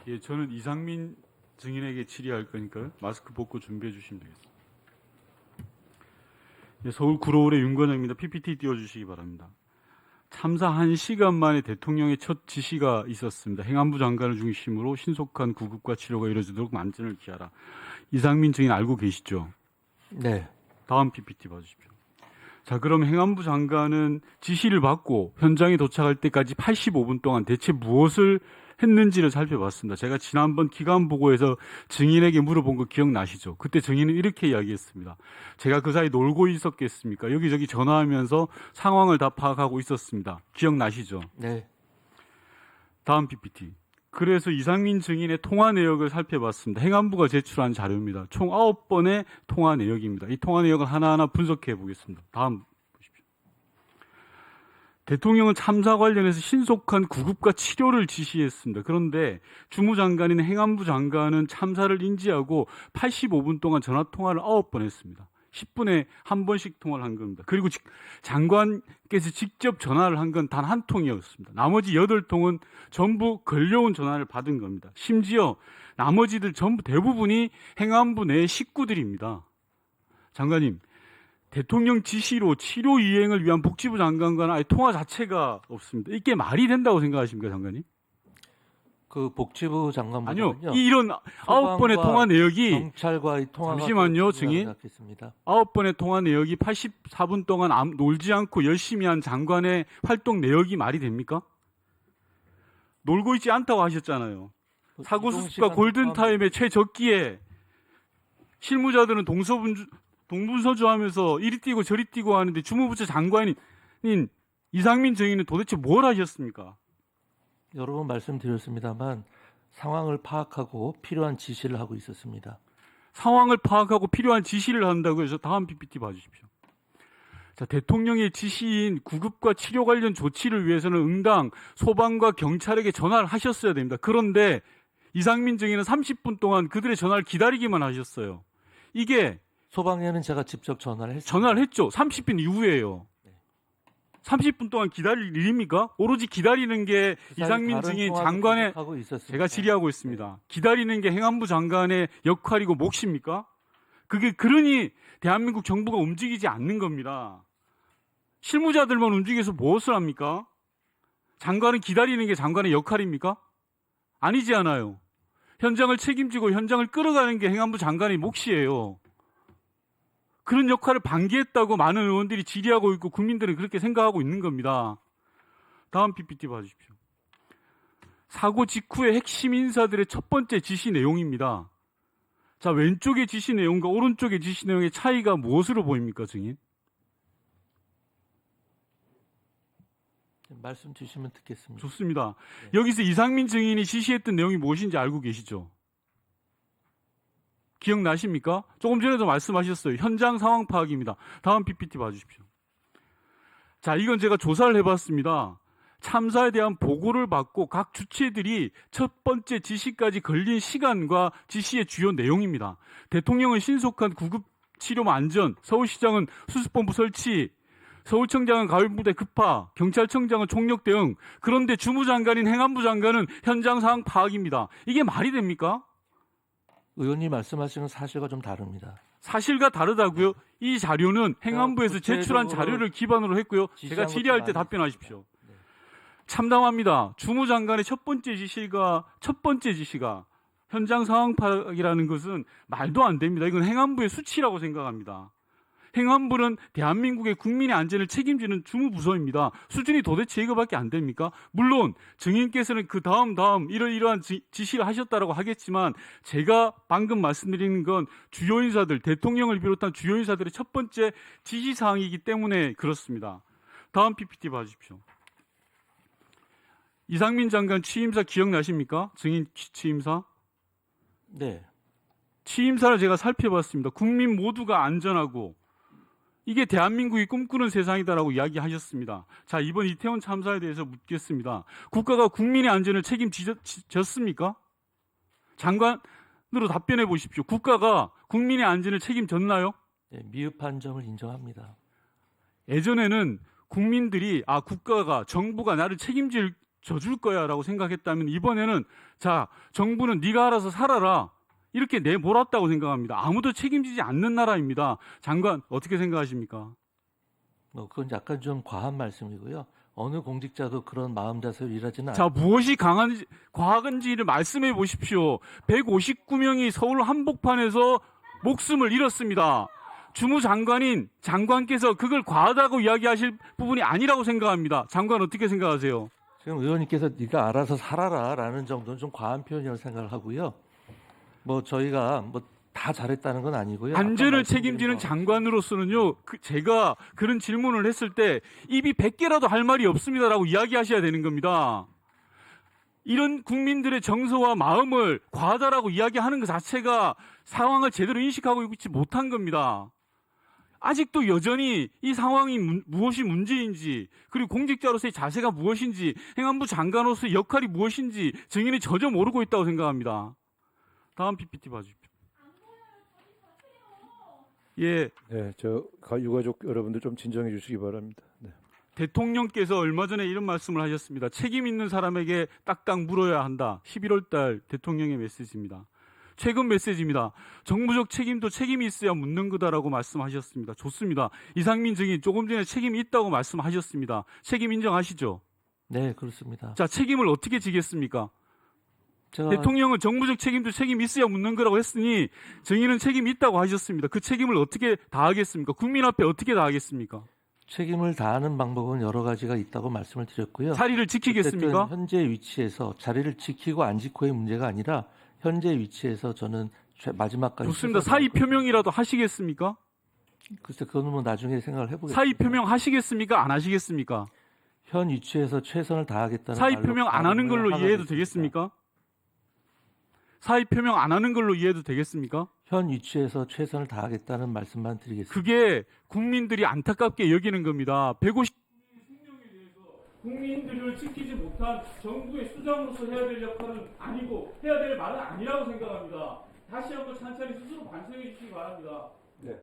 예, 저는 이상민 증인에게 질의할 거니까요. 마스크 벗고 준비해 주시면 되겠습니다. 예, 서울 구로울의 윤건영입니다. PPT 띄워주시기 바랍니다. 참사 1시간 만에 대통령의 첫 지시가 있었습니다. 행안부 장관을 중심으로 신속한 구급과 치료가 이루어지도록 만전을 기하라. 이상민 증인 알고 계시죠? 네. 다음 PPT 봐주십시오. 자, 그럼 행안부 장관은 지시를 받고 현장에 도착할 때까지 85분 동안 대체 무엇을 했는지를 살펴봤습니다. 제가 지난번 기간 보고에서 증인에게 물어본 거 기억나시죠? 그때 증인은 이렇게 이야기했습니다. 제가 그 사이 놀고 있었겠습니까? 여기저기 전화하면서 상황을 다 파악하고 있었습니다. 기억나시죠? 네. 다음 PPT. 그래서 이상민 증인의 통화 내역을 살펴봤습니다. 행안부가 제출한 자료입니다. 총 9번의 통화 내역입니다. 이 통화 내역을 하나하나 분석해 보겠습니다. 다음 보십시오. 대통령은 참사 관련해서 신속한 구급과 치료를 지시했습니다. 그런데 주무장관인 행안부 장관은 참사를 인지하고 85분 동안 전화통화를 9번 했습니다. 10분에 한 번씩 통화를 한 겁니다. 그리고 장관께서 직접 전화를 한 건 단 한 통이었습니다. 나머지 8통은 전부 걸려온 전화를 받은 겁니다. 심지어 나머지들 전부 대부분이 행안부 내 식구들입니다. 장관님, 대통령 지시로 치료 이행을 위한 복지부 장관과는 아예 통화 자체가 없습니다. 이게 말이 된다고 생각하십니까, 장관님? 그 복지부 장관보다는요. 아니요. 이런 9번의 통화 내역이 경찰과의 통화가 잠시만요, 증인. 생각했습니다. 9번의 통화 내역이 84분 동안 놀지 않고 열심히 한 장관의 활동 내역이 말이 됩니까? 놀고 있지 않다고 하셨잖아요. 사고수습과 골든타임의 최적기에 실무자들은 동분서주하면서 이리 뛰고 저리 뛰고 하는데 주무부처 장관인 이상민 증인은 도대체 뭘 하셨습니까? 여러 번 말씀드렸습니다만 상황을 파악하고 필요한 지시를 하고 있었습니다. 상황을 파악하고 필요한 지시를 한다고 해서 다음 PPT 봐주십시오. 자, 대통령의 지시인 구급과 치료 관련 조치를 위해서는 응당, 소방과 경찰에게 전화를 하셨어야 됩니다. 그런데 이상민 증인은 30분 동안 그들의 전화를 기다리기만 하셨어요. 이게 소방에는 제가 직접 전화를 했습니다. 전화를 했죠. 30분 이후에요. 30분 동안 기다릴 일입니까? 오로지 기다리는 게 이상민 증인 장관의 제가 질의하고 있습니다. 기다리는 게 행안부 장관의 역할이고 몫입니까? 그게 그러니 대한민국 정부가 움직이지 않는 겁니다. 실무자들만 움직여서 무엇을 합니까? 장관은 기다리는 게 장관의 역할입니까? 아니지 않아요. 현장을 책임지고 현장을 끌어가는 게 행안부 장관의 몫이에요. 그런 역할을 방기했다고 많은 의원들이 질의하고 있고 국민들은 그렇게 생각하고 있는 겁니다. 다음 PPT 봐주십시오. 사고 직후의 핵심 인사들의 첫 번째 지시 내용입니다. 자, 왼쪽의 지시 내용과 오른쪽의 지시 내용의 차이가 무엇으로 보입니까, 증인? 말씀 주시면 듣겠습니다. 좋습니다. 네. 여기서 이상민 증인이 지시했던 내용이 무엇인지 알고 계시죠? 기억나십니까? 조금 전에도 말씀하셨어요. 현장 상황 파악입니다. 다음 PPT 봐주십시오. 자, 이건 제가 조사를 해봤습니다. 참사에 대한 보고를 받고 각 주체들이 첫 번째 지시까지 걸린 시간과 지시의 주요 내용입니다. 대통령은 신속한 구급 치료 안전, 서울시장은 수습본부 설치, 서울청장은 가을부대 급파, 경찰청장은 총력 대응. 그런데 주무장관인 행안부 장관은 현장 상황 파악입니다. 이게 말이 됩니까? 의원님 말씀하시는 사실과 좀 다릅니다. 사실과 다르다고요? 이 자료는 행안부에서 제출한 자료를 기반으로 했고요. 제가 질의할 때 답변하십시오. 네. 참담합니다. 주무장관의 첫 번째 지시가 현장 상황 파악이라는 것은 말도 안 됩니다. 이건 행안부의 수치라고 생각합니다. 행안부는 대한민국의 국민의 안전을 책임지는 주무부서입니다. 수준이 도대체 이거밖에 안 됩니까? 물론 증인께서는 그 다음 이러이러한 지시를 하셨다라고 하겠지만 제가 방금 말씀드리는 건 주요 인사들, 대통령을 비롯한 주요 인사들의 첫 번째 지시사항이기 때문에 그렇습니다. 다음 PPT 봐주십시오. 이상민 장관 취임사 기억나십니까? 증인 취임사? 네. 취임사를 제가 살펴봤습니다. 국민 모두가 안전하고 이게 대한민국이 꿈꾸는 세상이다라고 이야기하셨습니다. 자, 이번 이태원 참사에 대해서 묻겠습니다. 국가가 국민의 안전을 책임졌습니까? 장관으로 답변해 보십시오. 국가가 국민의 안전을 책임졌나요? 네, 미흡한 점을 인정합니다. 예전에는 국민들이 국가가 정부가 나를 책임질 져줄 거야라고 생각했다면 이번에는 자, 정부는 네가 알아서 살아라 이렇게 내몰았다고 생각합니다. 아무도 책임지지 않는 나라입니다. 장관 어떻게 생각하십니까? 그건 약간 좀 과한 말씀이고요. 어느 공직자도 그런 마음 자세로 일하지는 자, 무엇이 과한지를 말씀해 보십시오. 159명이 서울 한복판에서 목숨을 잃었습니다. 주무장관인 장관께서 그걸 과하다고 이야기하실 부분이 아니라고 생각합니다. 장관 어떻게 생각하세요? 지금 의원님께서 네가 알아서 살아라라는 정도는 좀 과한 표현이라고 생각을 하고요. 저희가 다 잘했다는 건 아니고요. 안전을 책임지는 장관으로서는요, 제가 그런 질문을 했을 때 입이 100개라도 할 말이 없습니다라고 이야기하셔야 되는 겁니다. 이런 국민들의 정서와 마음을 과하다라고 이야기하는 것 자체가 상황을 제대로 인식하고 있지 못한 겁니다. 아직도 여전히 이 상황이 무엇이 문제인지, 그리고 공직자로서의 자세가 무엇인지, 행안부 장관으로서의 역할이 무엇인지 정인이 전혀 모르고 있다고 생각합니다. 다음 PPT 봐주십시오. 예, 네, 유가족 여러분들 좀 진정해 주시기 바랍니다. 네. 대통령께서 얼마 전에 이런 말씀을 하셨습니다. 책임 있는 사람에게 딱딱 물어야 한다. 11월 달 대통령의 메시지입니다. 최근 메시지입니다. 정부적 책임도 책임이 있어야 묻는 거다라고 말씀하셨습니다. 좋습니다. 이상민 증인 조금 전에 책임이 있다고 말씀하셨습니다. 책임 인정하시죠? 네, 그렇습니다. 자, 책임을 어떻게 지겠습니까? 제가 대통령은 정부적 책임도 책임이 있어야 묻는 거라고 했으니 증인은 책임이 있다고 하셨습니다. 그 책임을 어떻게 다하겠습니까? 국민 앞에 어떻게 다하겠습니까? 책임을 다하는 방법은 여러 가지가 있다고 말씀을 드렸고요. 자리를 지키겠습니까? 어쨌든 현재 위치에서 자리를 지키고 안 지키고의 문제가 아니라 현재 위치에서 저는 마지막까지 좋습니다. 사의 표명이라도 하시겠습니까? 글쎄 그거는 나중에 생각을 해보겠습니다. 사의 표명 하시겠습니까? 안 하시겠습니까? 현 위치에서 최선을 다하겠다는 사의 말로 표명 안 하는 걸로 하겠습니다. 이해해도 되겠습니까? 사의 표명 안 하는 걸로 이해해도 되겠습니까? 현 위치에서 최선을 다하겠다는 말씀만 드리겠습니다. 그게 국민들이 안타깝게 여기는 겁니다. 150명의 생명에 대해서 국민들을 지키지 못한 정부의 수장으로서 해야 될 역할은 아니고 해야 될 말은 아니라고 생각합니다. 다시 한번 찬찬히 스스로 반성해 주시기 바랍니다.